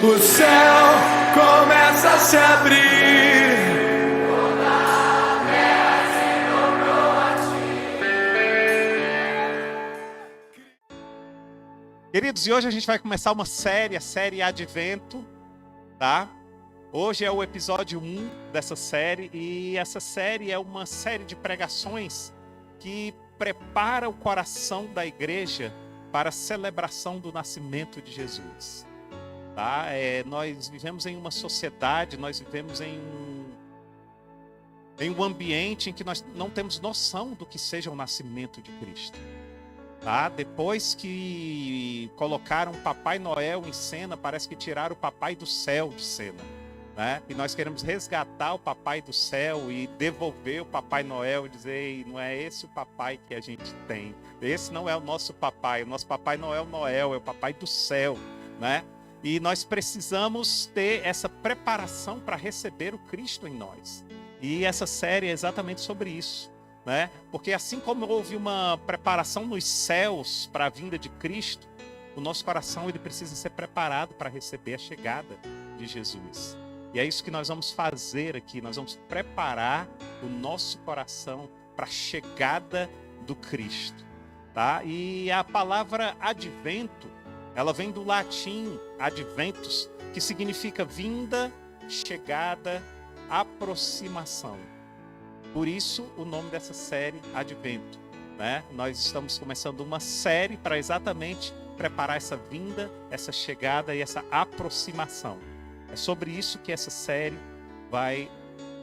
o céu começa a se abrir. Queridos, e hoje a gente vai começar uma série, a série Advento, tá? Hoje é o episódio 1 dessa série, e essa série é uma série de pregações que prepara o coração da igreja para a celebração do nascimento de Jesus, tá? Nós vivemos em uma sociedade, nós vivemos em um ambiente em que nós não temos noção do que seja o nascimento de Cristo. Tá? Depois que colocaram Papai Noel em cena, parece que tiraram o Papai do Céu de cena, né? E nós queremos resgatar o Papai do Céu e devolver o Papai Noel e dizer: ei, não é esse o papai que a gente tem. Esse não é o nosso papai. O nosso Papai não é o Noel, é o Papai do Céu, né? E nós precisamos ter essa preparação para receber o Cristo em nós. E essa série é exatamente sobre isso, né? Porque assim como houve uma preparação nos céus para a vinda de Cristo, o nosso coração ele precisa ser preparado para receber a chegada de Jesus. E é isso que nós vamos fazer aqui. Nós vamos preparar o nosso coração para a chegada do Cristo, tá? E a palavra advento, ela vem do latim adventus, que significa vinda, chegada, aproximação. Por isso, o nome dessa série, Advento, né? Nós estamos começando uma série para exatamente preparar essa vinda, essa chegada e essa aproximação. É sobre isso que essa série vai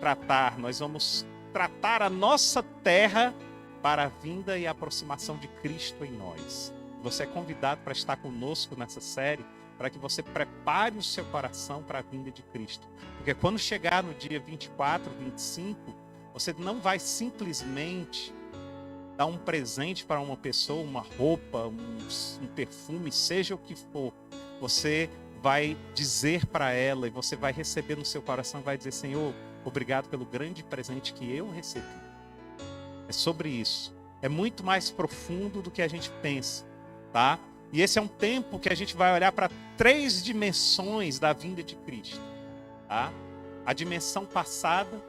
tratar. Nós vamos tratar a nossa terra para a vinda e a aproximação de Cristo em nós. Você é convidado para estar conosco nessa série, para que você prepare o seu coração para a vinda de Cristo. Porque quando chegar no dia 24, 25, você não vai simplesmente dar um presente para uma pessoa, uma roupa, um perfume, seja o que for. Você vai dizer para ela e você vai receber no seu coração, vai dizer: Senhor, obrigado pelo grande presente que eu recebi. É sobre isso. É muito mais profundo do que a gente pensa, tá? E esse é um tempo que a gente vai olhar para 3 dimensões da vinda de Cristo, tá? A dimensão passada,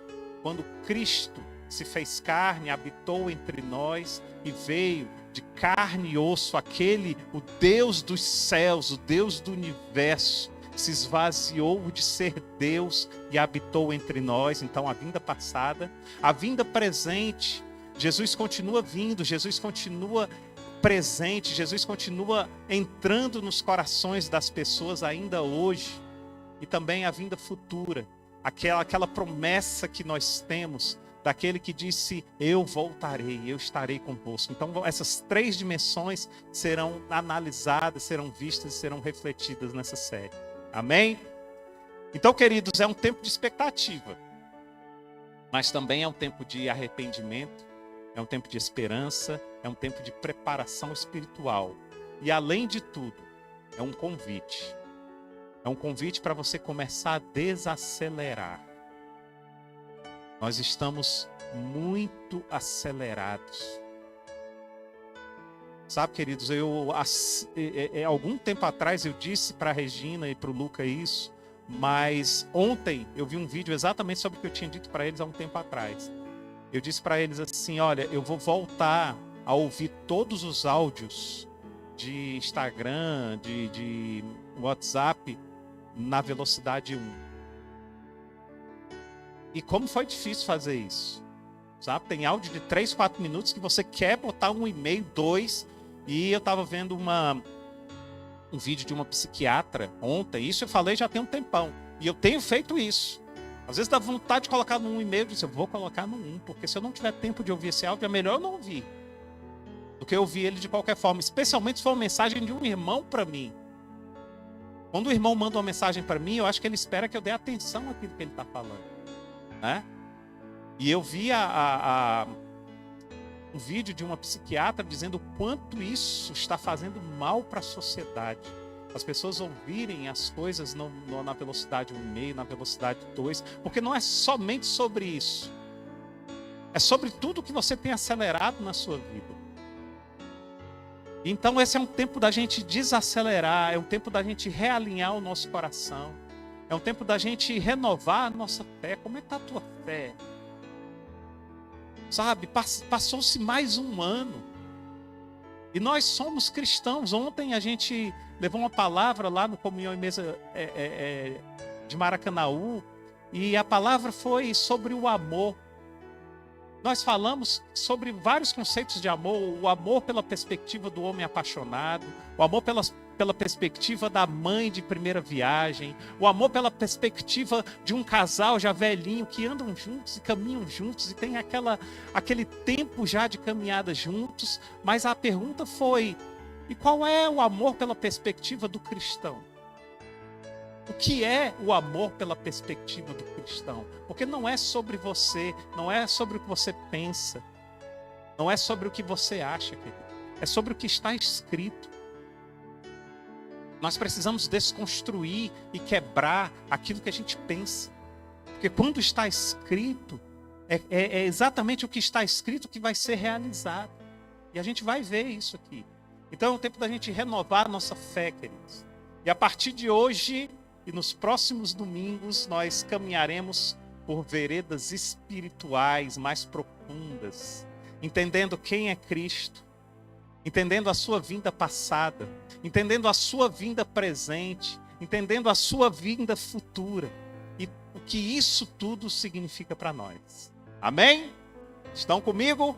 quando Cristo se fez carne, habitou entre nós e veio de carne e osso, o Deus dos céus, o Deus do universo, se esvaziou de ser Deus e habitou entre nós. Então, a vinda passada. A vinda presente, Jesus continua vindo, Jesus continua presente, Jesus continua entrando nos corações das pessoas ainda hoje. E também a vinda futura, aquela promessa que nós temos daquele que disse: eu voltarei, eu estarei convosco. Então essas 3 dimensões serão analisadas, serão vistas e serão refletidas nessa série. Amém? Então, queridos, é um tempo de expectativa, mas também é um tempo de arrependimento, é um tempo de esperança, é um tempo de preparação espiritual. E além de tudo, é um convite. É um convite para você começar a desacelerar. Nós estamos muito acelerados. Sabe, queridos, algum tempo atrás eu disse para a Regina e para o Luca isso, mas ontem eu vi um vídeo exatamente sobre o que eu tinha dito para eles há um tempo atrás. Eu disse para eles assim: olha, eu vou voltar a ouvir todos os áudios de Instagram, de WhatsApp, na velocidade 1. E como foi difícil fazer isso, sabe? Tem áudio de 3, 4 minutos que você quer botar 1 e-mail, 2. E eu estava vendo um vídeo de uma psiquiatra ontem. Isso eu falei já tem um tempão. E eu tenho feito isso. Às vezes dá vontade de colocar no 1 e-mail. Eu disse: eu vou colocar no 1, porque se eu não tiver tempo de ouvir esse áudio, é melhor eu não ouvir do que eu ouvir ele de qualquer forma. Especialmente se for uma mensagem de um irmão para mim. Quando o irmão manda uma mensagem para mim, eu acho que ele espera que eu dê atenção àquilo que ele está falando, né? E eu vi um vídeo de uma psiquiatra dizendo o quanto isso está fazendo mal para a sociedade. As pessoas ouvirem as coisas na velocidade 1,5, na velocidade 2, porque não é somente sobre isso. É sobre tudo que você tem acelerado na sua vida. Então esse é um tempo da gente desacelerar, é um tempo da gente realinhar o nosso coração, é um tempo da gente renovar a nossa fé. Como é que está a tua fé? Sabe, passou-se mais um ano e nós somos cristãos. Ontem a gente levou uma palavra lá no Comunhão em Mesa de Maracanaú, e a palavra foi sobre o amor. Nós falamos sobre vários conceitos de amor: o amor pela perspectiva do homem apaixonado, o amor pela perspectiva da mãe de primeira viagem, o amor pela perspectiva de um casal já velhinho que andam juntos e caminham juntos e tem aquele tempo já de caminhada juntos. Mas a pergunta foi: e qual é o amor pela perspectiva do cristão? O que é o amor pela perspectiva do cristão? Porque não é sobre você, não é sobre o que você pensa, não é sobre o que você acha, querido. É sobre o que está escrito. Nós precisamos desconstruir e quebrar aquilo que a gente pensa. Porque quando está escrito, é exatamente o que está escrito que vai ser realizado. E a gente vai ver isso aqui. Então é o tempo da gente renovar a nossa fé, queridos. E a partir de hoje e nos próximos domingos, nós caminharemos por veredas espirituais mais profundas, entendendo quem é Cristo, entendendo a sua vinda passada, entendendo a sua vinda presente, entendendo a sua vinda futura e o que isso tudo significa para nós. Amém? Estão comigo?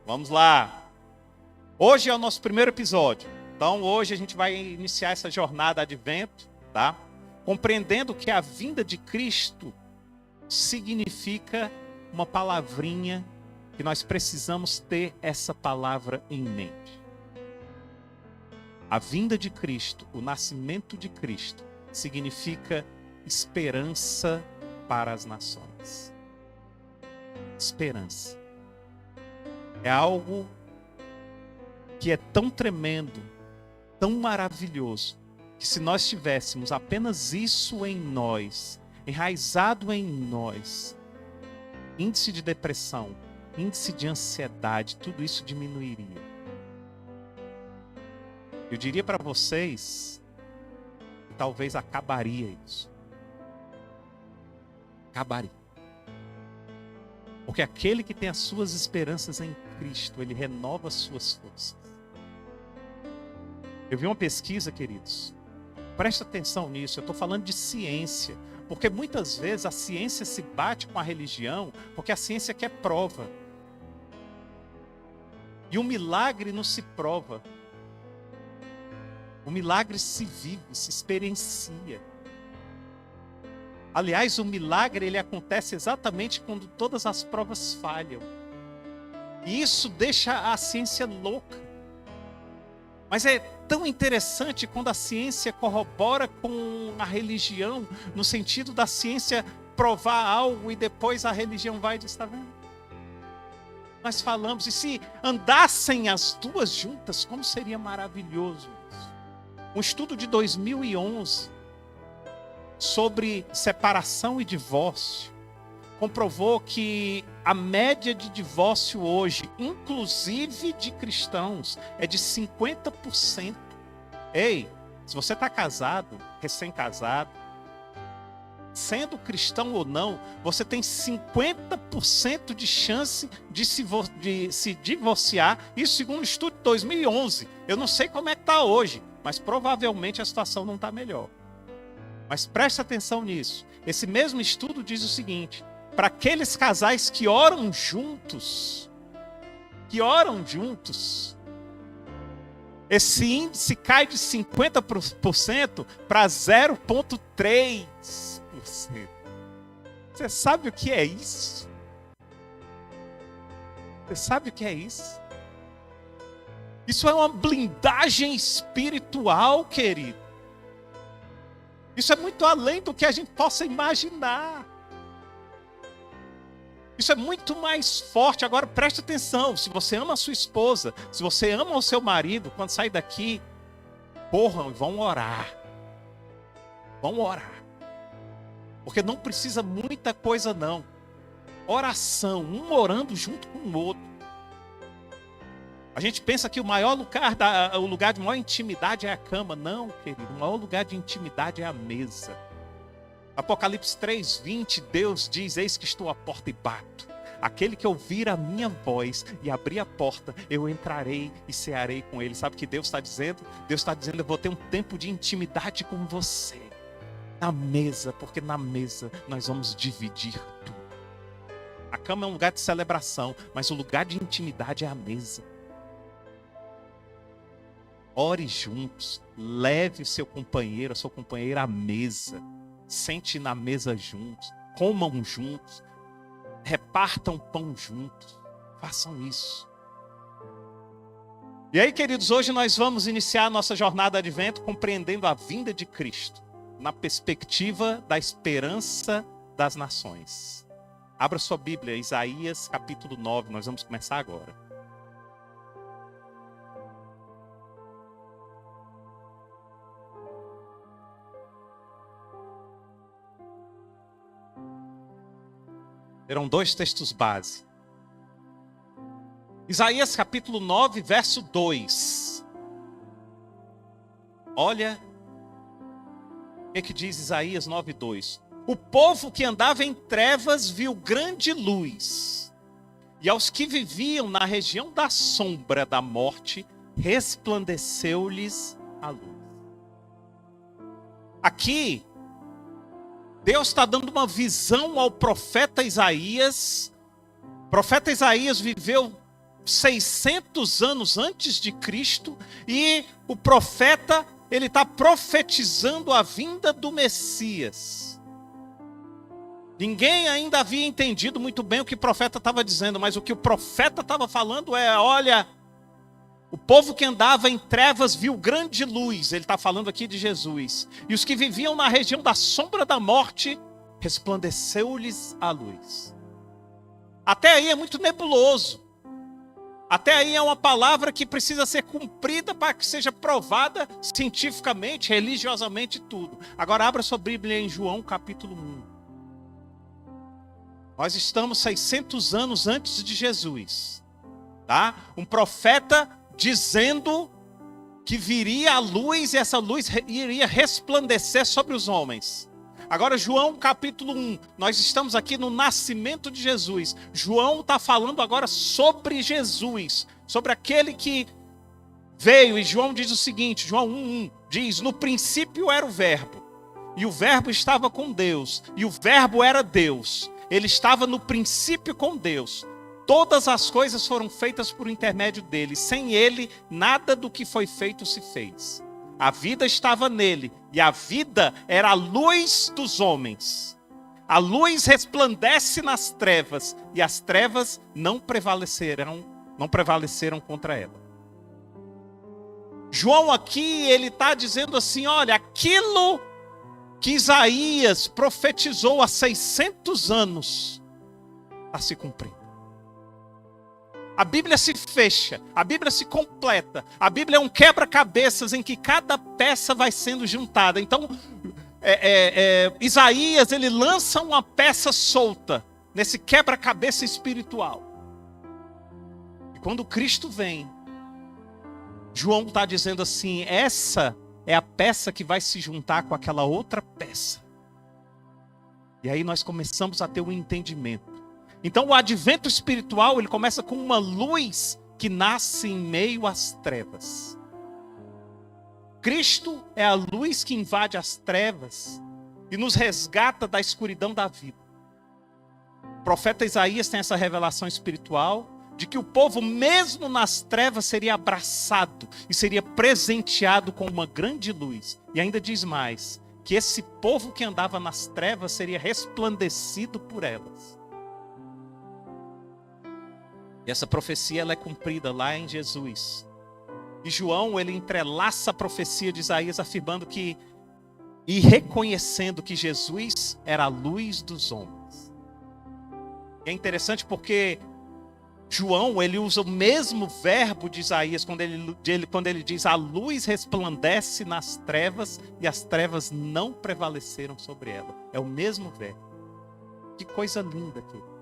Vamos lá. Hoje é o nosso primeiro episódio. Então hoje a gente vai iniciar essa jornada Advento, tá? Compreendendo que a vinda de Cristo significa uma palavrinha que nós precisamos ter essa palavra em mente. A vinda de Cristo, o nascimento de Cristo, significa esperança para as nações. Esperança. É algo que é tão tremendo, tão maravilhoso, que se nós tivéssemos apenas isso em nós, enraizado em nós, índice de depressão, índice de ansiedade, tudo isso diminuiria. Eu diria para vocês que talvez acabaria isso. Acabaria. Porque aquele que tem as suas esperanças em Cristo, ele renova as suas forças. Eu vi uma pesquisa, queridos. Presta atenção nisso, eu estou falando de ciência. Porque muitas vezes a ciência se bate com a religião, porque a ciência quer prova. E o milagre não se prova. O milagre se vive, se experiencia. Aliás, o milagre ele acontece exatamente quando todas as provas falham. E isso deixa a ciência louca. Mas é tão interessante quando a ciência corrobora com a religião, no sentido da ciência provar algo e depois a religião vai e diz: está vendo? Nós falamos, e se andassem as duas juntas, como seria maravilhoso isso. Um estudo de 2011 sobre separação e divórcio comprovou que a média de divórcio hoje, inclusive de cristãos, é de 50%. Ei, se você está casado, recém-casado, sendo cristão ou não, você tem 50% de chance de se divorciar. Isso segundo o estudo de 2011. Eu não sei como é que está hoje, mas provavelmente a situação não está melhor. Mas preste atenção nisso. Esse mesmo estudo diz o seguinte: para aqueles casais que oram juntos, esse índice cai de 50% para 0,3%. Você sabe o que é isso? Você sabe o que é isso? Isso é uma blindagem espiritual, querido. Isso é muito além do que a gente possa imaginar. Isso é muito mais forte. Agora preste atenção, se você ama a sua esposa, se você ama o seu marido, quando sair daqui, corram e vão orar. Vão orar. Porque não precisa muita coisa não. Oração, um orando junto com o outro. A gente pensa que o lugar de maior intimidade é a cama. Não, querido, o maior lugar de intimidade é a mesa. Apocalipse 3:20, Deus diz: eis que estou à porta e bato. Aquele que ouvir a minha voz e abrir a porta, eu entrarei e cearei com ele. Sabe o que Deus está dizendo? Deus está dizendo: eu vou ter um tempo de intimidade com você. Na mesa, porque na mesa nós vamos dividir tudo. A cama é um lugar de celebração, mas o lugar de intimidade é a mesa. Ore juntos, leve o seu companheiro, a sua companheira à mesa. Sente na mesa juntos, comam juntos, repartam pão juntos. Façam isso. E aí, queridos, hoje nós vamos iniciar a nossa jornada de advento compreendendo a vinda de Cristo, na perspectiva da esperança das nações. Abra sua Bíblia, Isaías capítulo 9, nós vamos começar agora. Terão 2 textos base. Isaías capítulo 9, verso 2. Olha o que diz Isaías 9, 2. O povo que andava em trevas viu grande luz, e aos que viviam na região da sombra da morte, resplandeceu-lhes a luz. Aqui, Deus está dando uma visão ao profeta Isaías. O profeta Isaías viveu 600 anos antes de Cristo, e o profeta, ele está profetizando a vinda do Messias. Ninguém ainda havia entendido muito bem o que o profeta estava dizendo, mas o que o profeta estava falando é: olha, o povo que andava em trevas viu grande luz. Ele está falando aqui de Jesus. E os que viviam na região da sombra da morte, resplandeceu-lhes a luz. Até aí é muito nebuloso. Até aí é uma palavra que precisa ser cumprida para que seja provada cientificamente, religiosamente, tudo. Agora abra sua Bíblia em João capítulo 1. Nós estamos 600 anos antes de Jesus. Tá? Um profeta dizendo que viria a luz e essa luz iria resplandecer sobre os homens. Agora João capítulo 1, nós estamos aqui no nascimento de Jesus. João está falando agora sobre Jesus, sobre aquele que veio. E João diz o seguinte, João 1:1, diz: no princípio era o verbo, e o verbo estava com Deus, e o verbo era Deus. Ele estava no princípio com Deus. Todas as coisas foram feitas por intermédio dele. Sem ele, nada do que foi feito se fez. A vida estava nele, e a vida era a luz dos homens. A luz resplandece nas trevas, e as trevas não prevaleceram contra ela. João aqui, ele está dizendo assim: olha, aquilo que Isaías profetizou há 600 anos está se cumprindo. A Bíblia se fecha, a Bíblia se completa. A Bíblia é um quebra-cabeças em que cada peça vai sendo juntada. Então, Isaías, ele lança uma peça solta nesse quebra-cabeça espiritual. E quando Cristo vem, João está dizendo assim: essa é a peça que vai se juntar com aquela outra peça. E aí nós começamos a ter um entendimento. Então o advento espiritual, ele começa com uma luz que nasce em meio às trevas. Cristo é a luz que invade as trevas e nos resgata da escuridão da vida. O profeta Isaías tem essa revelação espiritual de que o povo, mesmo nas trevas, seria abraçado e seria presenteado com uma grande luz. E ainda diz mais, que esse povo que andava nas trevas seria resplandecido por elas. E essa profecia, ela é cumprida lá em Jesus. E João, ele entrelaça a profecia de Isaías afirmando que, e reconhecendo que Jesus era a luz dos homens. E é interessante porque João, ele usa o mesmo verbo de Isaías quando ele diz: a luz resplandece nas trevas e as trevas não prevaleceram sobre ela. É o mesmo verbo. Que coisa linda, queridos.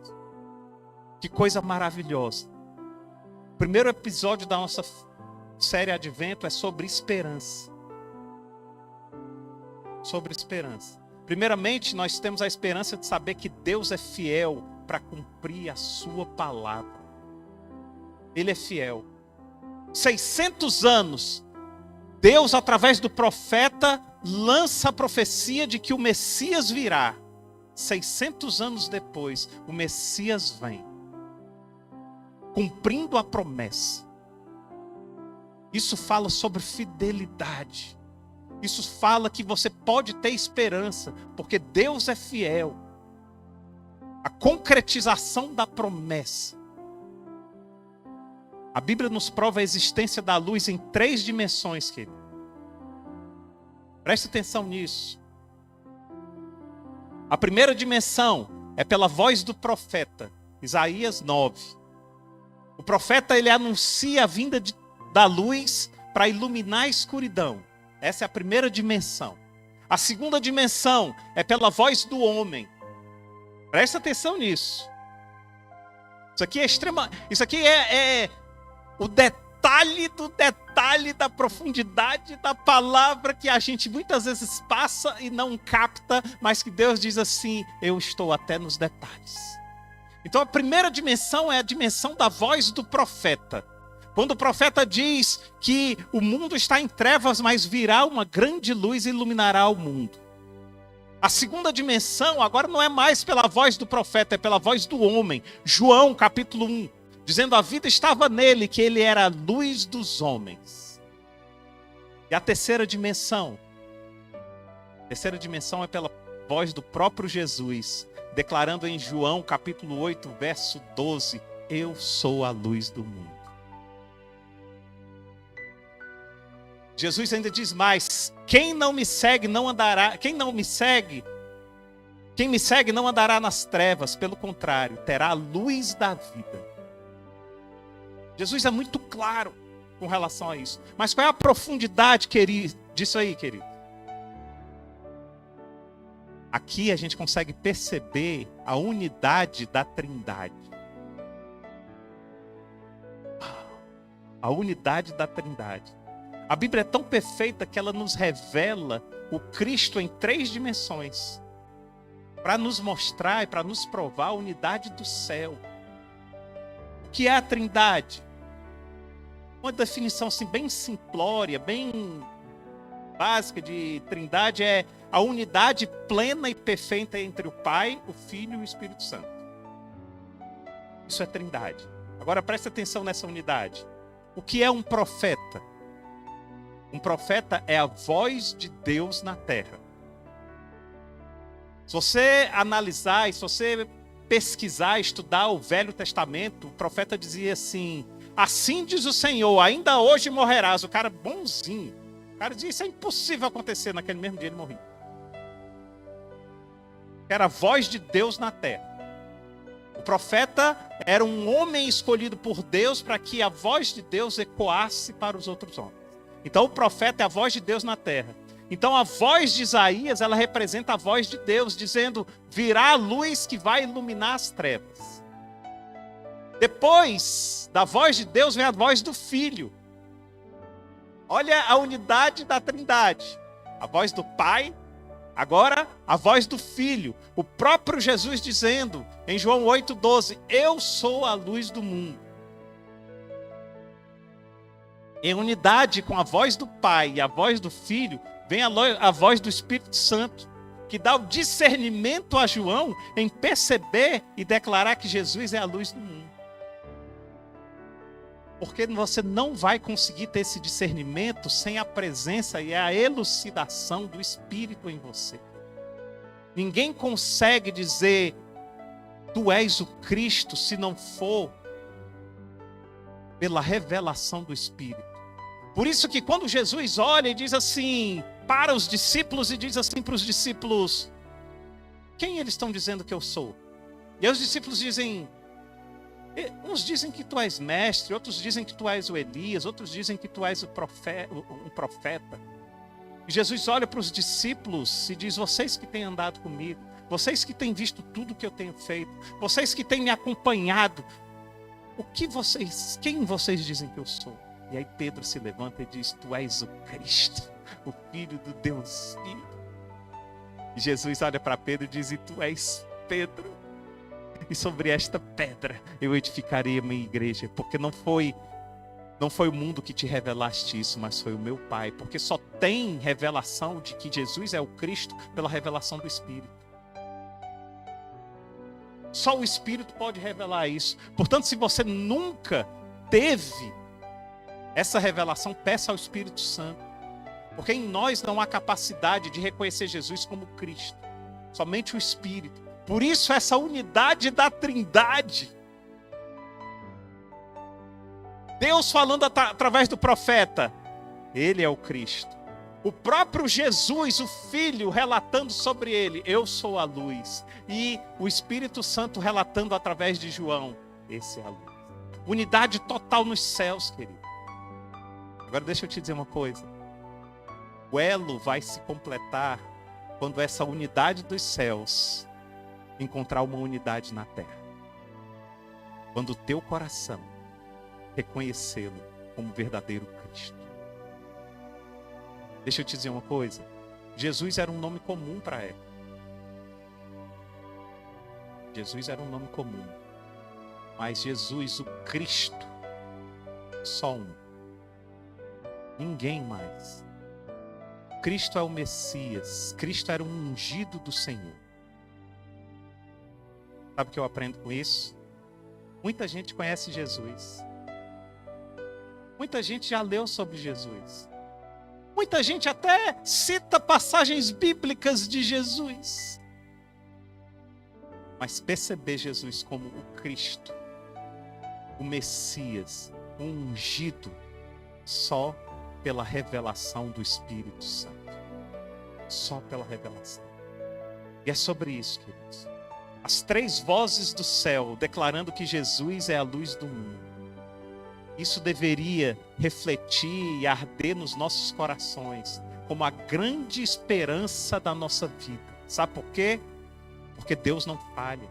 Que coisa maravilhosa. O primeiro episódio da nossa série Advento é sobre esperança. Sobre esperança. Primeiramente, nós temos a esperança de saber que Deus é fiel para cumprir a sua palavra. Ele é fiel. 600 anos, Deus, através do profeta, lança a profecia de que o Messias virá. 600 anos depois, o Messias vem, cumprindo a promessa. Isso fala sobre fidelidade. Isso fala que você pode ter esperança, porque Deus é fiel. A concretização da promessa. A Bíblia nos prova a existência da luz em 3 dimensões, querido. Preste atenção nisso. A primeira dimensão é pela voz do profeta, Isaías 9. O profeta, ele anuncia a vinda da luz para iluminar a escuridão. Essa é a primeira dimensão. A segunda dimensão é pela voz do homem. Presta atenção nisso. Isso aqui é o detalhe do detalhe da profundidade da palavra que a gente muitas vezes passa e não capta, mas que Deus diz assim: eu estou até nos detalhes. Então a primeira dimensão é a dimensão da voz do profeta. Quando o profeta diz que o mundo está em trevas, mas virá uma grande luz e iluminará o mundo. A segunda dimensão agora não é mais pela voz do profeta, é pela voz do homem. João, capítulo 1, dizendo: a vida estava nele, que ele era a luz dos homens. E a terceira dimensão é pela voz do próprio Jesus, declarando em João, capítulo 8, verso 12, eu sou a luz do mundo. Jesus ainda diz mais: quem me segue não andará nas trevas, pelo contrário, terá a luz da vida. Jesus é muito claro com relação a isso. Mas qual é a profundidade, querido, disso aí, querido? Aqui a gente consegue perceber a unidade da Trindade. A unidade da Trindade. A Bíblia é tão perfeita que ela nos revela o Cristo em 3 dimensões, para nos mostrar e para nos provar a unidade do céu. O que é a Trindade? Uma definição assim, bem simplória, bem básica de Trindade é a unidade plena e perfeita entre o Pai, o Filho e o Espírito Santo. Isso é Trindade. Agora preste atenção nessa unidade. O que é um profeta? Um profeta é a voz de Deus na terra. Se você analisar e se você pesquisar, estudar o Velho Testamento, o profeta dizia assim: assim diz o Senhor, ainda hoje morrerás. O cara bonzinho. O cara dizia: isso é impossível acontecer. Naquele mesmo dia ele morria. Era a voz de Deus na terra. O profeta era um homem escolhido por Deus para que a voz de Deus ecoasse para os outros homens. Então o profeta é a voz de Deus na terra. Então a voz de Isaías, ela representa a voz de Deus, dizendo: virá a luz que vai iluminar as trevas. Depois da voz de Deus vem a voz do Filho. Olha a unidade da Trindade. A voz do Pai, agora a voz do Filho. O próprio Jesus dizendo em João 8,12: eu sou a luz do mundo. Em unidade com a voz do Pai e a voz do Filho, vem a voz do Espírito Santo, que dá o discernimento a João em perceber e declarar que Jesus é a luz do mundo. Porque você não vai conseguir ter esse discernimento sem a presença e a elucidação do Espírito em você. Ninguém consegue dizer: tu és o Cristo, se não for pela revelação do Espírito. Por isso que quando Jesus olha e diz assim para os discípulos, e diz assim para os discípulos: quem eles estão dizendo que eu sou? E aí os discípulos dizem, uns dizem que tu és mestre, outros dizem que tu és o Elias, outros dizem que tu és um profeta. E Jesus olha para os discípulos e diz: vocês que têm andado comigo, vocês que têm visto tudo que eu tenho feito, vocês que têm me acompanhado, quem vocês dizem que eu sou? E aí Pedro se levanta e diz: tu és o Cristo, o Filho do Deus vivo. E Jesus olha para Pedro e diz: e tu és Pedro, e sobre esta pedra eu edificarei a minha igreja, porque não foi o mundo que te revelaste isso, mas foi o meu Pai, porque só tem revelação de que Jesus é o Cristo pela revelação do Espírito. Só o Espírito pode revelar isso. Portanto, se você nunca teve essa revelação, peça ao Espírito Santo, porque em nós não há capacidade de reconhecer Jesus como Cristo, somente o Espírito. Por isso essa unidade da Trindade. Deus falando através do profeta, ele é o Cristo. O próprio Jesus, o Filho, relatando sobre ele, eu sou a luz. E o Espírito Santo relatando através de João, esse é a luz. Unidade total nos céus, querido. Agora deixa eu te dizer uma coisa. O elo vai se completar quando essa unidade dos céus encontrar uma unidade na terra. Quando o teu coração reconhecê-lo como verdadeiro Cristo. Deixa eu te dizer uma coisa. Jesus era um nome comum para a época. Jesus era um nome comum. Mas Jesus, o Cristo, só um. Ninguém mais. Cristo é o Messias. Cristo era um ungido do Senhor. Sabe o que eu aprendo com isso? Muita gente conhece Jesus. Muita gente já leu sobre Jesus. Muita gente até cita passagens bíblicas de Jesus. Mas perceber Jesus como o Cristo, o Messias, o ungido, só pela revelação do Espírito Santo. Só pela revelação. E é sobre isso, queridos. As três vozes do céu declarando que Jesus é a luz do mundo. Isso deveria refletir e arder nos nossos corações como a grande esperança da nossa vida. Sabe por quê? Porque Deus não falha.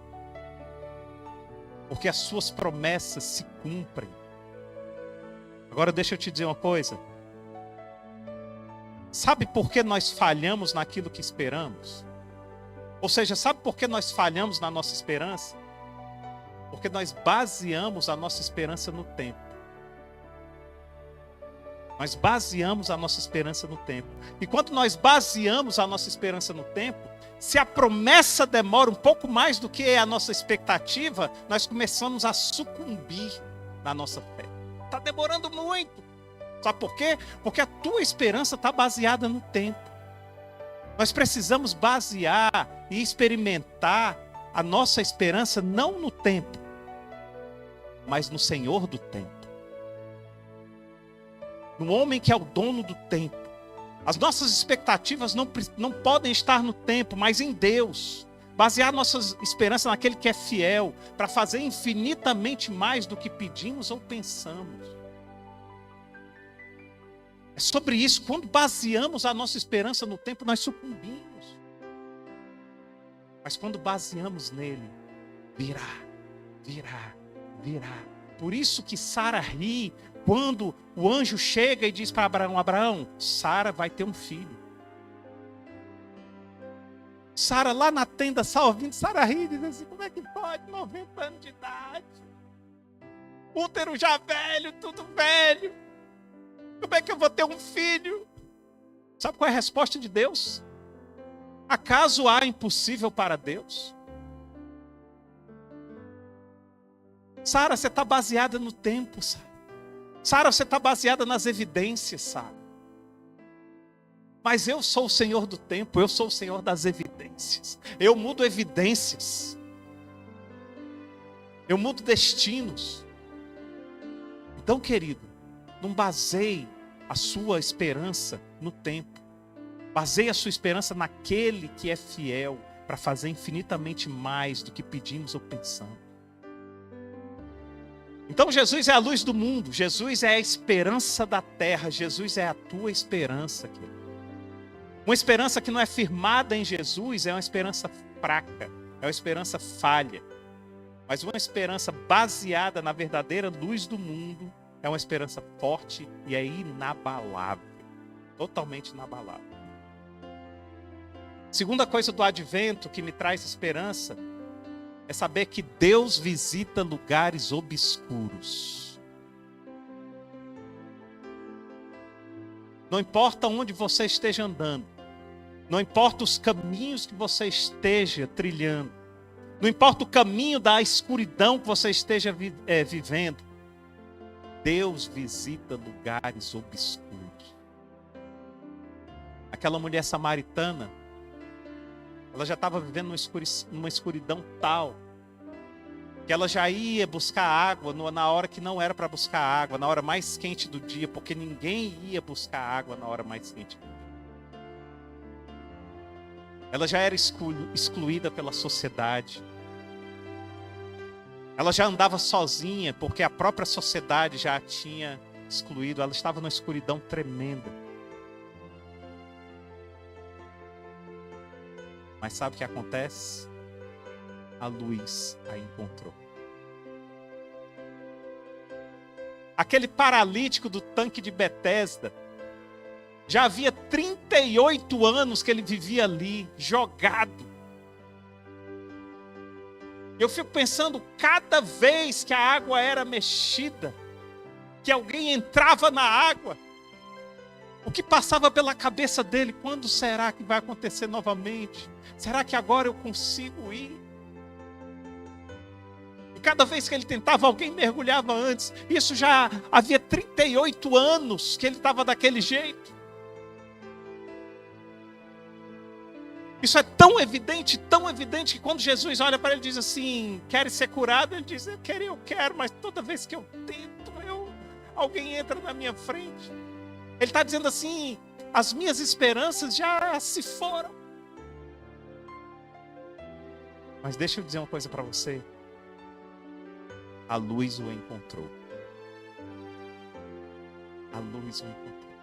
Porque as suas promessas se cumprem. Agora deixa eu te dizer uma coisa. Sabe por que nós falhamos naquilo que esperamos? Ou seja, sabe por que nós falhamos na nossa esperança? Porque nós baseamos a nossa esperança no tempo. Nós baseamos a nossa esperança no tempo. E quando nós baseamos a nossa esperança no tempo, se a promessa demora um pouco mais do que a nossa expectativa, nós começamos a sucumbir na nossa fé. Está demorando muito. Sabe por quê? Porque a tua esperança está baseada no tempo. Nós precisamos basear e experimentar a nossa esperança não no tempo, mas no Senhor do tempo. No homem que é o dono do tempo. As nossas expectativas não podem estar no tempo, mas em Deus. Basear nossa esperança naquele que é fiel, para fazer infinitamente mais do que pedimos ou pensamos. É sobre isso. Quando baseamos a nossa esperança no tempo, nós sucumbimos. Mas quando baseamos nele, virá. Por isso que Sara ri quando o anjo chega e diz para Abraão: Abraão, Sara vai ter um filho. Sara lá na tenda, só ouvindo, Sara ri e diz assim: como é que pode? 90 anos de idade. Útero já velho, tudo velho. Como é que eu vou ter um filho? Sabe qual é a resposta de Deus? Acaso há impossível para Deus? Sara, você está baseada no tempo, Sara. Sara, você está baseada nas evidências, Sara. Mas eu sou o Senhor do tempo, eu sou o Senhor das evidências. Eu mudo evidências. Eu mudo destinos. Então, querido, não baseie a sua esperança no tempo. Baseie a sua esperança naquele que é fiel para fazer infinitamente mais do que pedimos ou pensamos. Então Jesus é a luz do mundo, Jesus é a esperança da terra, Jesus é a tua esperança, querido. Uma esperança que não é firmada em Jesus é uma esperança fraca, é uma esperança falha. Mas uma esperança baseada na verdadeira luz do mundo é uma esperança forte e é inabalável. Totalmente inabalável. Segunda coisa do advento que me traz esperança é saber que Deus visita lugares obscuros. Não importa onde você esteja andando, não importa os caminhos que você esteja trilhando, não importa o caminho da escuridão que você esteja vivendo, Deus visita lugares obscuros. Aquela mulher samaritana, ela já estava vivendo numa escuridão tal, que ela já ia buscar água na hora que não era para buscar água, na hora mais quente do dia, porque ninguém ia buscar água na hora mais quente do dia. Ela já era excluída pela sociedade. Ela já andava sozinha, porque a própria sociedade já a tinha excluído. Ela estava numa escuridão tremenda. Mas sabe o que acontece? A luz a encontrou. Aquele paralítico do tanque de Betesda, já havia 38 anos que ele vivia ali, jogado. Eu fico pensando, cada vez que a água era mexida, que alguém entrava na água, o que passava pela cabeça dele? Quando será que vai acontecer novamente? Será que agora eu consigo ir? E cada vez que ele tentava, alguém mergulhava antes. Isso já havia 38 anos que ele estava daquele jeito. Isso é tão evidente que quando Jesus olha para ele e diz assim, quer ser curado? Ele diz, eu quero, mas toda vez que eu tento, alguém entra na minha frente. Ele está dizendo assim, as minhas esperanças já se foram. Mas deixa eu dizer uma coisa para você. A luz o encontrou. A luz o encontrou.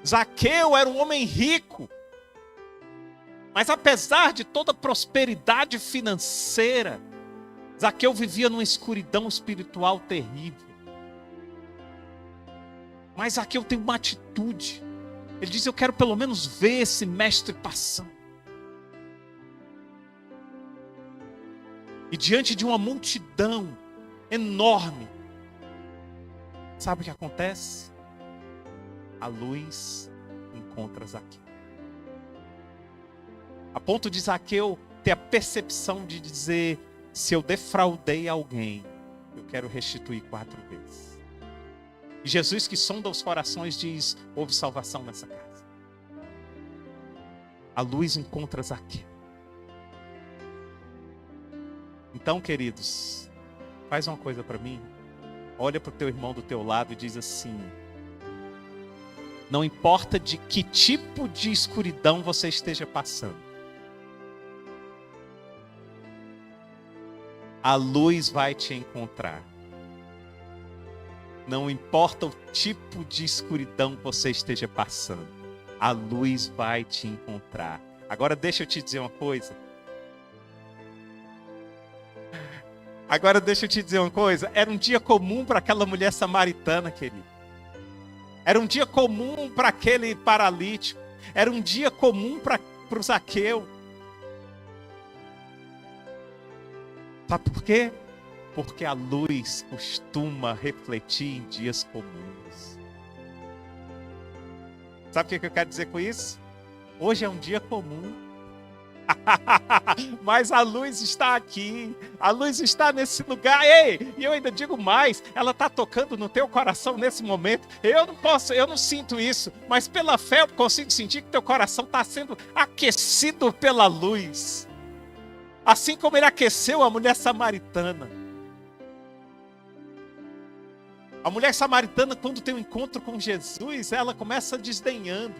Zaqueu era um homem rico. Mas apesar de toda a prosperidade financeira, Zaqueu vivia numa escuridão espiritual terrível. Mas Zaqueu tem uma atitude. Ele diz, eu quero pelo menos ver esse mestre passando. E diante de uma multidão enorme, sabe o que acontece? A luz encontra Zaqueu. A ponto de Zaqueu ter a percepção de dizer, se eu defraudei alguém, eu quero restituir 4 vezes. E Jesus, que sonda os corações, diz, houve salvação nessa casa. A luz encontra Zaqueu. Então, queridos, faz uma coisa para mim. Olha para o teu irmão do teu lado e diz assim, não importa de que tipo de escuridão você esteja passando, a luz vai te encontrar. Não importa o tipo de escuridão que você esteja passando, a luz vai te encontrar. Agora deixa eu te dizer uma coisa. Era um dia comum para aquela mulher samaritana, querido. Era um dia comum para aquele paralítico. Era um dia comum para o Zaqueu. Sabe por quê? Porque a luz costuma refletir em dias comuns. Sabe o que eu quero dizer com isso? Hoje é um dia comum. Mas a luz está aqui. A luz está nesse lugar. Ei, e eu ainda digo mais, ela está tocando no teu coração nesse momento. Eu não sinto isso, mas pela fé eu consigo sentir que teu coração está sendo aquecido pela luz. Assim como ele aqueceu a mulher samaritana. A mulher samaritana, quando tem um encontro com Jesus, ela começa desdenhando.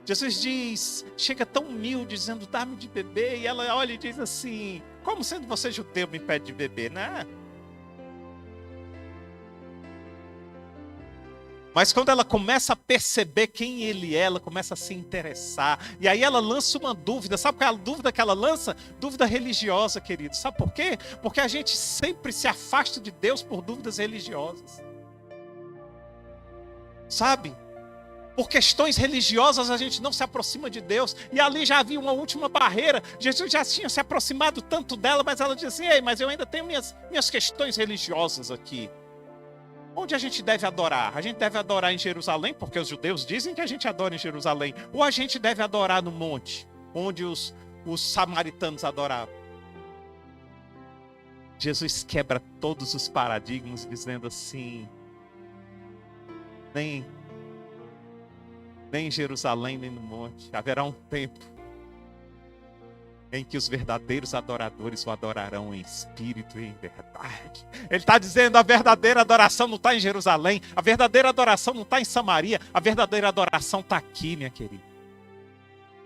Jesus diz, chega tão humilde, dizendo, dá-me de beber. E ela olha e diz assim, como sendo você judeu me pede de beber, né? Mas quando ela começa a perceber quem ele é, ela começa a se interessar. E aí ela lança uma dúvida. Sabe qual é a dúvida que ela lança? Dúvida religiosa, querido. Sabe por quê? Porque a gente sempre se afasta de Deus por dúvidas religiosas. Sabe? Por questões religiosas a gente não se aproxima de Deus. E ali já havia uma última barreira. Jesus já tinha se aproximado tanto dela, mas ela dizia assim: ei, mas eu ainda tenho minhas questões religiosas aqui. Onde a gente deve adorar? A gente deve adorar em Jerusalém, porque os judeus dizem que a gente adora em Jerusalém. Ou a gente deve adorar no monte, onde os samaritanos adoravam? Jesus quebra todos os paradigmas, dizendo assim: nem em Jerusalém, nem no monte. Haverá um tempo em que os verdadeiros adoradores o adorarão em espírito e em verdade. Ele está dizendo: a verdadeira adoração não está em Jerusalém, a verdadeira adoração não está em Samaria, a verdadeira adoração está aqui, minha querida.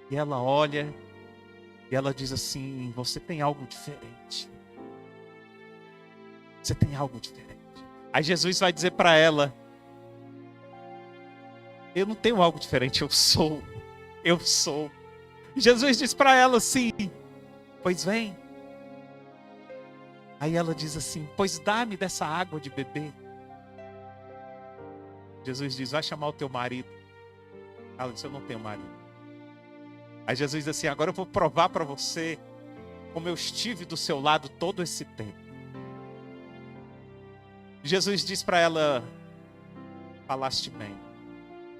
E ela olha e ela diz assim: você tem algo diferente. Você tem algo diferente. Aí Jesus vai dizer para ela: eu não tenho algo diferente, eu sou. Eu sou. Jesus diz para ela assim: pois vem. Aí ela diz assim: pois dá-me dessa água de beber. Jesus diz: vai chamar o teu marido. Ela diz: eu não tenho marido. Aí Jesus diz assim: agora eu vou provar para você como eu estive do seu lado todo esse tempo. Jesus diz para ela: falaste bem,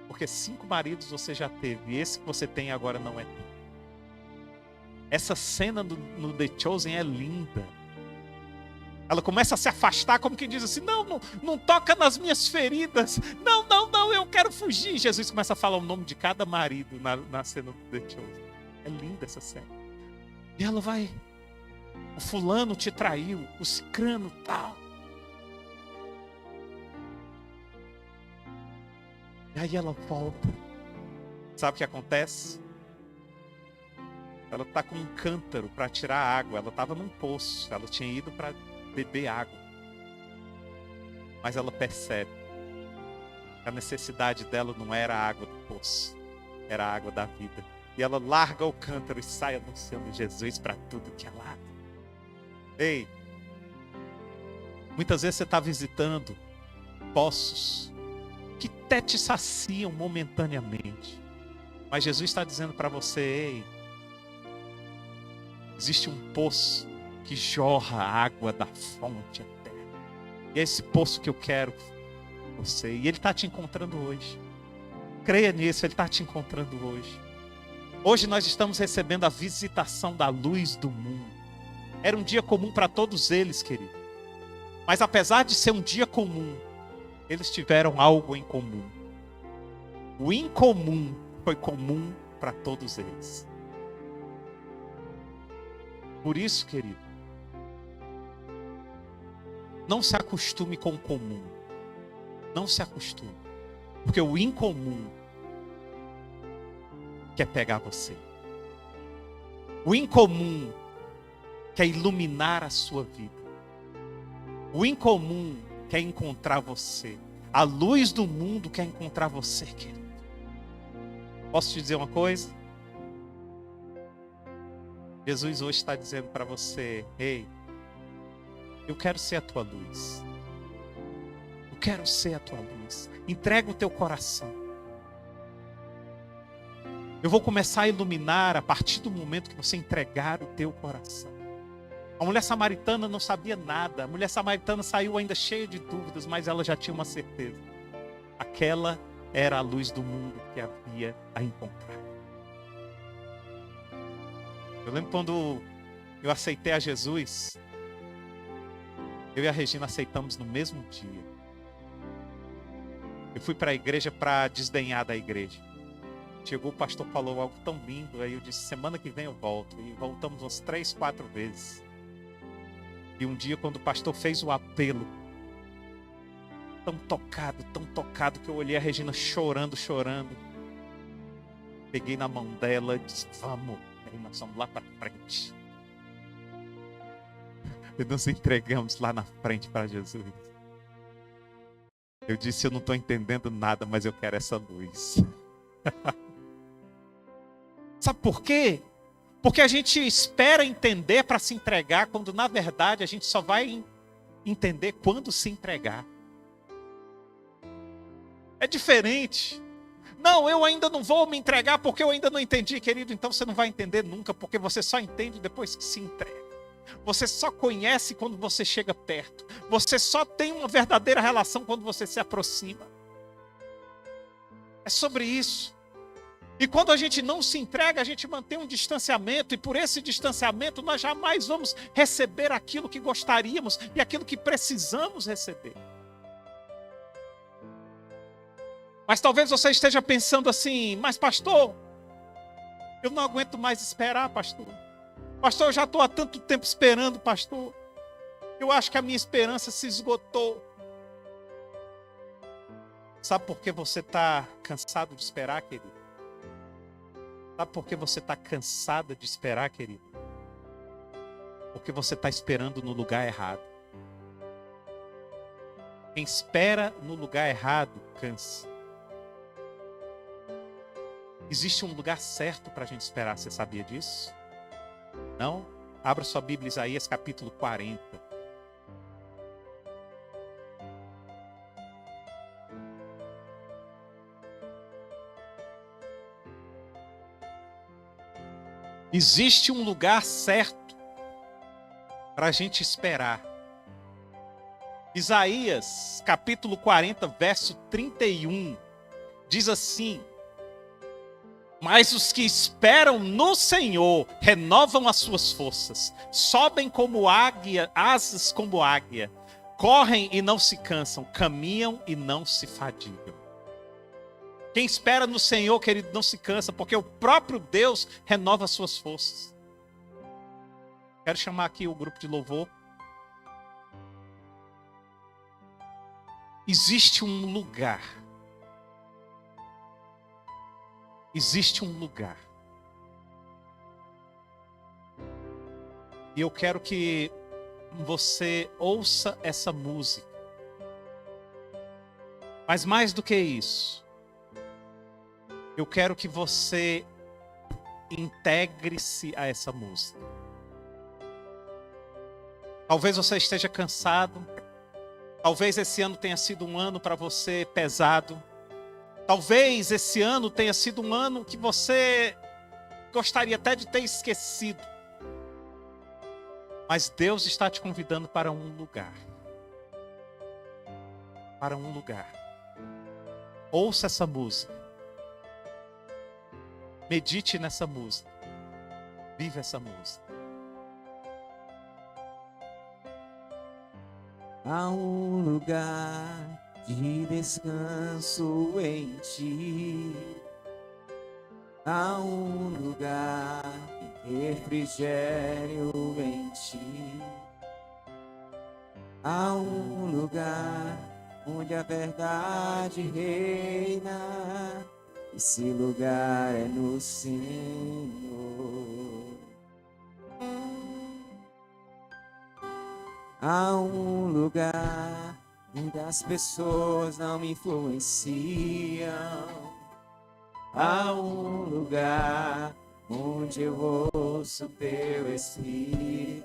porque 5 maridos você já teve, e esse que você tem agora não é teu. Essa cena no The Chosen é linda. Ela começa a se afastar, como quem diz assim: não toca nas minhas feridas. Não, eu quero fugir. Jesus começa a falar o nome de cada marido na cena do The Chosen. É linda essa cena. E ela vai: o fulano te traiu, o cicrano tal. E aí ela volta. Sabe o que acontece? Ela está com um cântaro para tirar água. Ela estava num poço. Ela tinha ido para beber água. Mas ela percebe que a necessidade dela não era a água do poço. Era a água da vida. E ela larga o cântaro e sai anunciando Jesus para tudo que é lado. Ei, muitas vezes você está visitando poços que até te saciam momentaneamente. Mas Jesus está dizendo para você: ei, existe um poço que jorra a água da fonte eterna. E é esse poço que eu quero você. E Ele está te encontrando hoje. Creia nisso, Ele está te encontrando hoje. Hoje nós estamos recebendo a visitação da luz do mundo. Era um dia comum para todos eles, querido. Mas apesar de ser um dia comum, eles tiveram algo em comum. O incomum foi comum para todos eles. Por isso, querido, não se acostume com o comum. Não se acostume. Porque o incomum quer pegar você. O incomum quer iluminar a sua vida. O incomum quer encontrar você. A luz do mundo quer encontrar você, querido. Posso te dizer uma coisa? Jesus hoje está dizendo para você: ei, eu quero ser a tua luz. Eu quero ser a tua luz. Entrega o teu coração. Eu vou começar a iluminar a partir do momento que você entregar o teu coração. A mulher samaritana não sabia nada. A mulher samaritana saiu ainda cheia de dúvidas, mas ela já tinha uma certeza. Aquela era a luz do mundo que havia a encontrar. Eu lembro quando eu aceitei a Jesus, eu e a Regina aceitamos no mesmo dia. Eu fui para a igreja para desdenhar da igreja. Chegou, o pastor falou algo tão lindo, aí eu disse: semana que vem eu volto. E voltamos umas 3, 4 vezes. E um dia, quando o pastor fez o apelo, tão tocado, que eu olhei a Regina chorando. Peguei na mão dela e disse: vamos. Aí nós vamos lá para frente. E nos entregamos lá na frente para Jesus. Eu disse, eu não estou entendendo nada, mas eu quero essa luz. Sabe por quê? Porque a gente espera entender para se entregar, quando na verdade a gente só vai entender quando se entregar. É diferente. Não, eu ainda não vou me entregar porque eu ainda não entendi, querido. Então você não vai entender nunca, porque você só entende depois que se entrega. Você só conhece quando você chega perto. Você só tem uma verdadeira relação quando você se aproxima. É sobre isso. E quando a gente não se entrega, a gente mantém um distanciamento. E por esse distanciamento nós jamais vamos receber aquilo que gostaríamos e aquilo que precisamos receber. Mas talvez você esteja pensando assim, mas pastor, eu não aguento mais esperar, pastor. Pastor, eu já estou há tanto tempo esperando, pastor. Eu acho que a minha esperança se esgotou. Sabe por que você está cansado de esperar, querido? Sabe por que você está cansada de esperar, querido? Porque você está esperando no lugar errado. Quem espera no lugar errado, cansa. Existe um lugar certo para a gente esperar, você sabia disso? Não? Abra sua Bíblia, Isaías capítulo 40. Existe um lugar certo para a gente esperar. Isaías capítulo 40, verso 31, diz assim: mas os que esperam no Senhor renovam as suas forças, sobem como águia, asas como águia, correm e não se cansam, caminham e não se fadigam. Quem espera no Senhor, querido, não se cansa, porque o próprio Deus renova as suas forças. Quero chamar aqui o grupo de louvor. Existe um lugar. Existe um lugar. E eu quero que você ouça essa música. Mas mais do que isso, eu quero que você integre-se a essa música. Talvez você esteja cansado. Talvez esse ano tenha sido um ano para você pesado. Talvez esse ano tenha sido um ano que você gostaria até de ter esquecido. Mas Deus está te convidando para um lugar. Para um lugar. Ouça essa música. Medite nessa música. Viva essa música. Há um lugar de descanso em ti. Há um lugar de refrigério em ti. Há um lugar onde a verdade reina. Esse lugar é no Senhor. Há um lugar onde as pessoas não me influenciam. Há um lugar onde eu ouço teu Espírito.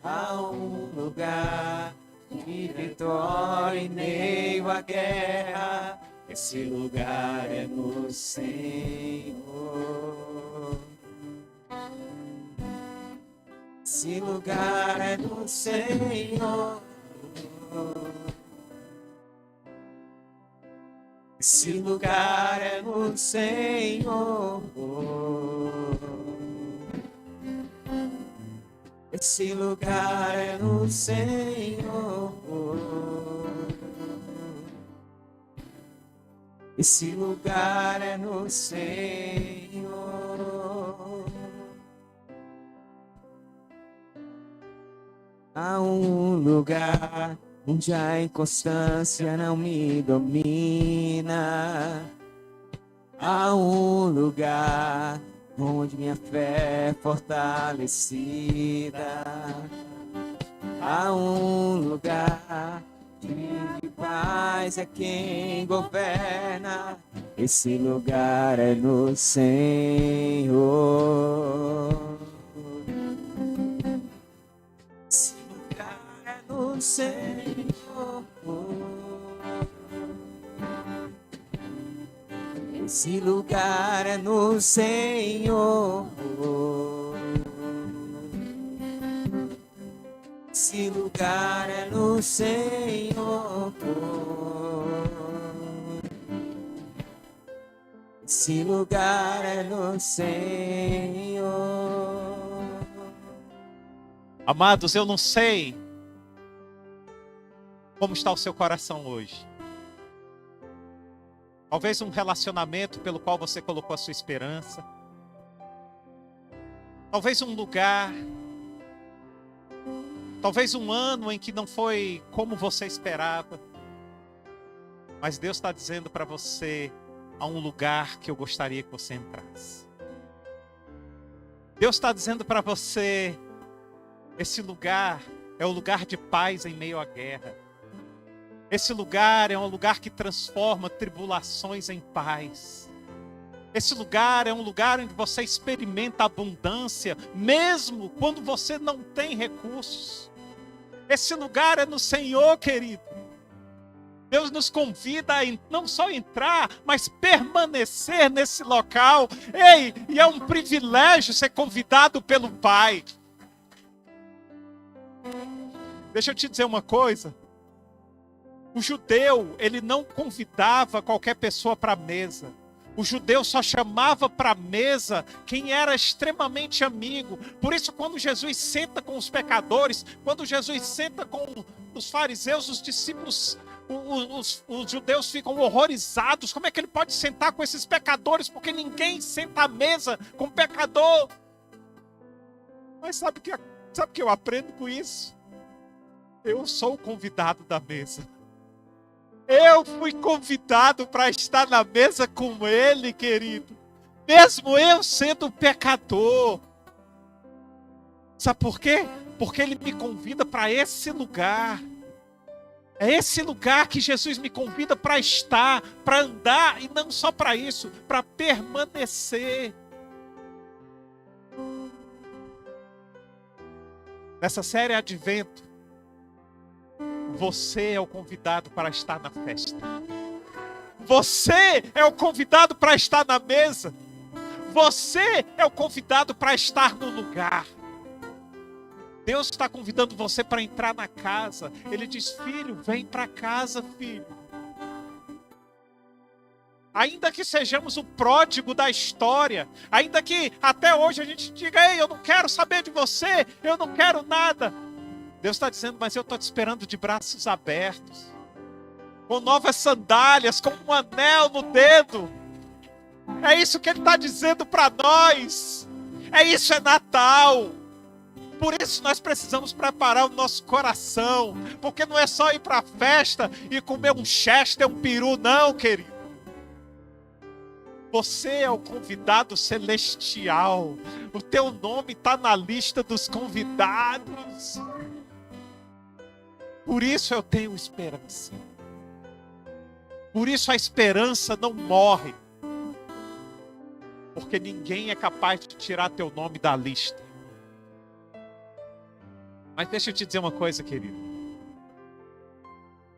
Há um lugar de vitória em meio à guerra. Esse lugar é no Senhor. Esse lugar é no Senhor. Esse lugar é no Senhor. Esse lugar é no Senhor. Esse lugar é no Senhor. Há um lugar onde a inconstância não me domina. Há um lugar onde minha fé é fortalecida. Há um lugar de paz é quem governa. Esse lugar é no Senhor. Esse lugar é no Senhor. Esse lugar é no Senhor. Esse lugar é no Senhor. Esse lugar é no Senhor. Amados, eu não sei como está o seu coração hoje. Talvez um relacionamento pelo qual você colocou a sua esperança. Talvez um lugar. Talvez um ano em que não foi como você esperava. Mas Deus está dizendo para você: há um lugar que eu gostaria que você entrasse. Deus está dizendo para você: esse lugar é o lugar de paz em meio à guerra. Esse lugar é um lugar que transforma tribulações em paz. Esse lugar é um lugar onde você experimenta abundância, mesmo quando você não tem recursos. Esse lugar é no Senhor, querido. Deus nos convida a não só entrar, mas permanecer nesse local. Ei, e é um privilégio ser convidado pelo Pai. Deixa eu te dizer uma coisa. O judeu, ele não convidava qualquer pessoa para a mesa. O judeu só chamava para a mesa quem era extremamente amigo. Por isso, quando Jesus senta com os pecadores, quando Jesus senta com os fariseus, os discípulos, os judeus ficam horrorizados. Como é que ele pode sentar com esses pecadores? Porque ninguém senta à mesa com pecador. Mas sabe o que eu aprendo com isso? Eu sou o convidado da mesa. Eu fui convidado para estar na mesa com ele, querido. Mesmo eu sendo pecador. Sabe por quê? Porque ele me convida para esse lugar. É esse lugar que Jesus me convida para estar, para andar, e não só para isso, para permanecer. Nessa série Advento, você é o convidado para estar na festa. Você é o convidado para estar na mesa. Você é o convidado para estar no lugar. Deus está convidando você para entrar na casa. Ele diz: filho, vem para casa, filho. Ainda que sejamos o pródigo da história, ainda que até hoje a gente diga: ei, eu não quero saber de você, eu não quero nada. Deus está dizendo: mas eu estou te esperando de braços abertos, com novas sandálias, com um anel no dedo. É isso que Ele está dizendo para nós. Isso é Natal. Por isso nós precisamos preparar o nosso coração, porque não é só ir para a festa e comer um chester, um peru, não, querido. Você é o convidado celestial. O teu nome está na lista dos convidados. Por isso eu tenho esperança. Por isso a esperança não morre. Porque ninguém é capaz de tirar teu nome da lista. Mas deixa eu te dizer uma coisa, querido.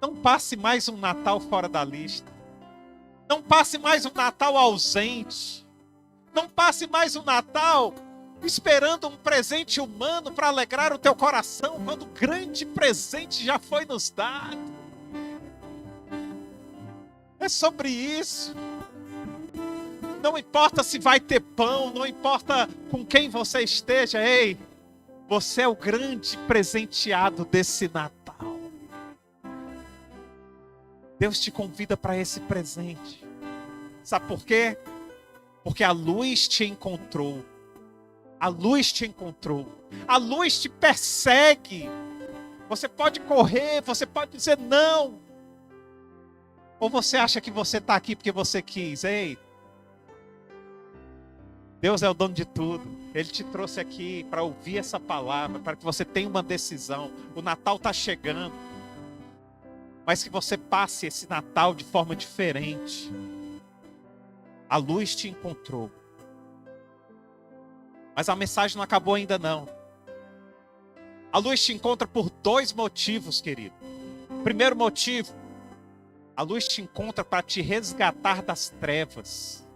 Não passe mais um Natal fora da lista. Não passe mais um Natal ausente. Não passe mais um Natal esperando um presente humano para alegrar o teu coração, quando o grande presente já foi nos dado. É sobre isso. Não importa se vai ter pão, não importa com quem você esteja, ei, você é o grande presenteado desse Natal. Deus te convida para esse presente. Sabe por quê? Porque a luz te encontrou. A luz te encontrou. A luz te persegue. Você pode correr, você pode dizer não. Ou você acha que você está aqui porque você quis? Ei, Deus é o dono de tudo. Ele te trouxe aqui para ouvir essa palavra, para que você tenha uma decisão. O Natal está chegando. mas que você passe esse Natal de forma diferente. A luz te encontrou. Mas a mensagem não acabou ainda não. A luz te encontra por 2 motivos, querido. Primeiro motivo, a luz te encontra para te resgatar das trevas.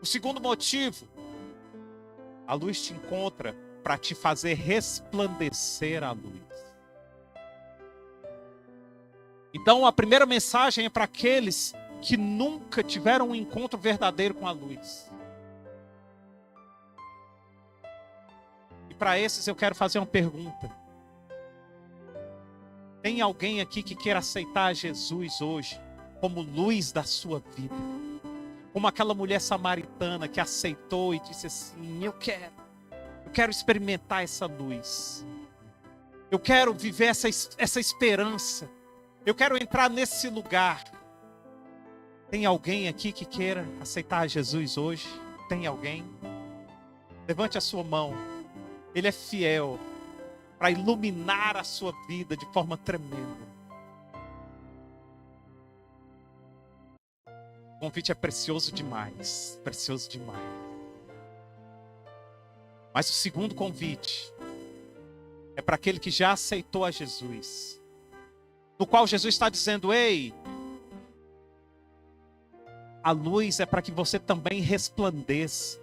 O segundo motivo, a luz te encontra para te fazer resplandecer a luz. Então a primeira mensagem é para aqueles que nunca tiveram um encontro verdadeiro com a luz. E para esses eu quero fazer uma pergunta. Tem alguém aqui que queira aceitar Jesus hoje como luz da sua vida? Como aquela mulher samaritana que aceitou e disse assim: eu quero experimentar essa luz. Eu quero viver essa esperança. Eu quero entrar nesse lugar. Tem alguém aqui que queira aceitar Jesus hoje? Tem alguém? Levante a sua mão. Ele é fiel para iluminar a sua vida de forma tremenda. O convite é precioso demais. Precioso demais. Mas o segundo convite é para aquele que já aceitou a Jesus. No qual Jesus está dizendo: ei, a luz é para que você também resplandeça.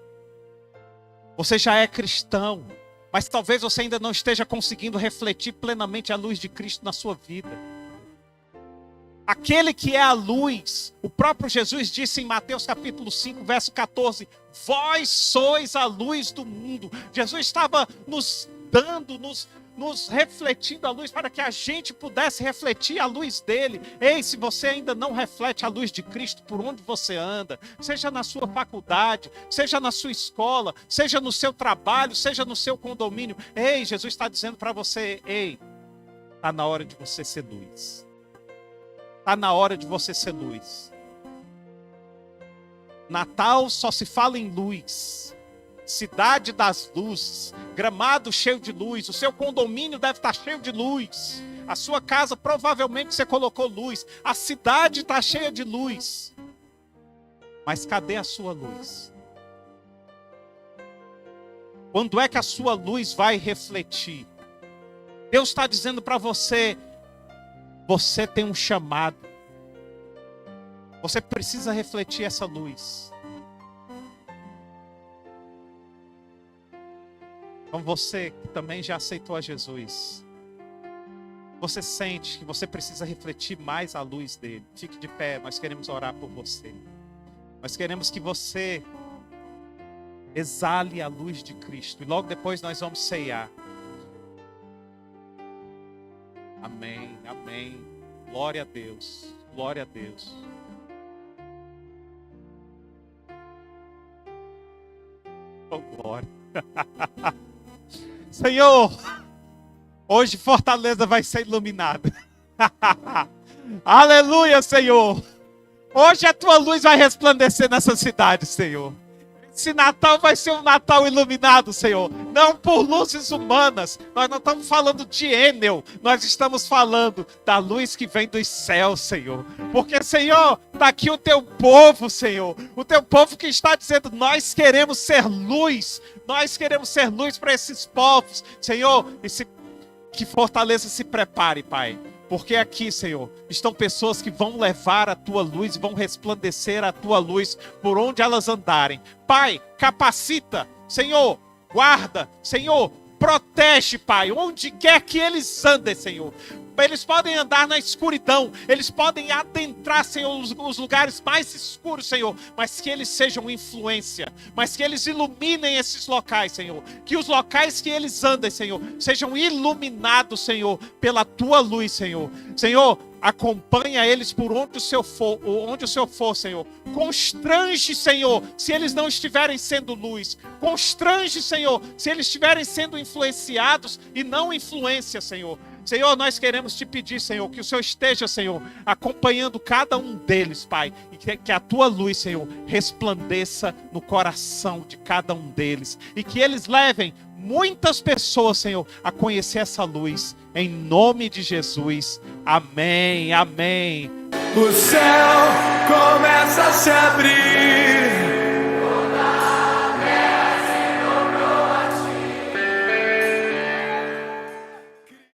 Você já é cristão, mas talvez você ainda não esteja conseguindo refletir plenamente a luz de Cristo na sua vida. Aquele que é a luz, o próprio Jesus disse em Mateus capítulo 5, verso 14, vós sois a luz do mundo. Jesus estava nos dando, nos refletindo a luz para que a gente pudesse refletir a luz dele. Ei, se você ainda não reflete a luz de Cristo por onde você anda, seja na sua faculdade, seja na sua escola, seja no seu trabalho, seja no seu condomínio, ei, Jesus está dizendo para você: ei, está na hora de você ser luz. Está na hora de você ser luz. Natal só se fala em luz. Cidade das luzes, Gramado cheio de luz, o seu condomínio deve estar cheio de luz, a sua casa provavelmente você colocou luz, a cidade está cheia de luz, mas cadê a sua luz? Quando é que a sua luz vai refletir? Deus está dizendo para você: você tem um chamado, você precisa refletir essa luz. Então você que também já aceitou a Jesus, você sente que você precisa refletir mais a luz dele, fique de pé, nós queremos orar por você. Nós queremos que você exale a luz de Cristo e logo depois nós vamos ceiar. Amém, amém. Glória a Deus, glória a Deus. Oh, glória. Senhor, hoje Fortaleza vai ser iluminada. Aleluia, Senhor. Hoje a tua luz vai resplandecer nessa cidade, Senhor. Esse Natal vai ser um Natal iluminado, Senhor. Não por luzes humanas. Nós não estamos falando de Enel. Nós estamos falando da luz que vem dos céus, Senhor. Porque, Senhor, está aqui o teu povo, Senhor. O teu povo que está dizendo: nós queremos ser luz. Nós queremos ser luz para esses povos. Senhor, que Fortaleza se prepare, Pai. Porque aqui, Senhor, estão pessoas que vão levar a tua luz, vão resplandecer a tua luz por onde elas andarem. Pai, capacita, Senhor, guarda, Senhor, protege, Pai, onde quer que eles andem, Senhor. Eles podem andar na escuridão, eles podem adentrar, Senhor, os lugares mais escuros, Senhor, mas que eles sejam influência, mas que eles iluminem esses locais, Senhor, que os locais que eles andem, Senhor, sejam iluminados, Senhor, pela tua luz, Senhor. Senhor, acompanha eles por onde o Senhor for, Senhor. Constrange, Senhor, se eles não estiverem sendo luz. Constrange, Senhor, se eles estiverem sendo influenciados e não influência, Senhor. Senhor, nós queremos te pedir, Senhor, que o Senhor esteja, Senhor, acompanhando cada um deles, Pai, e que a tua luz, Senhor, resplandeça no coração de cada um deles, e que eles levem muitas pessoas, Senhor, a conhecer essa luz. Em nome de Jesus. Amém, amém. O céu começa a se abrir.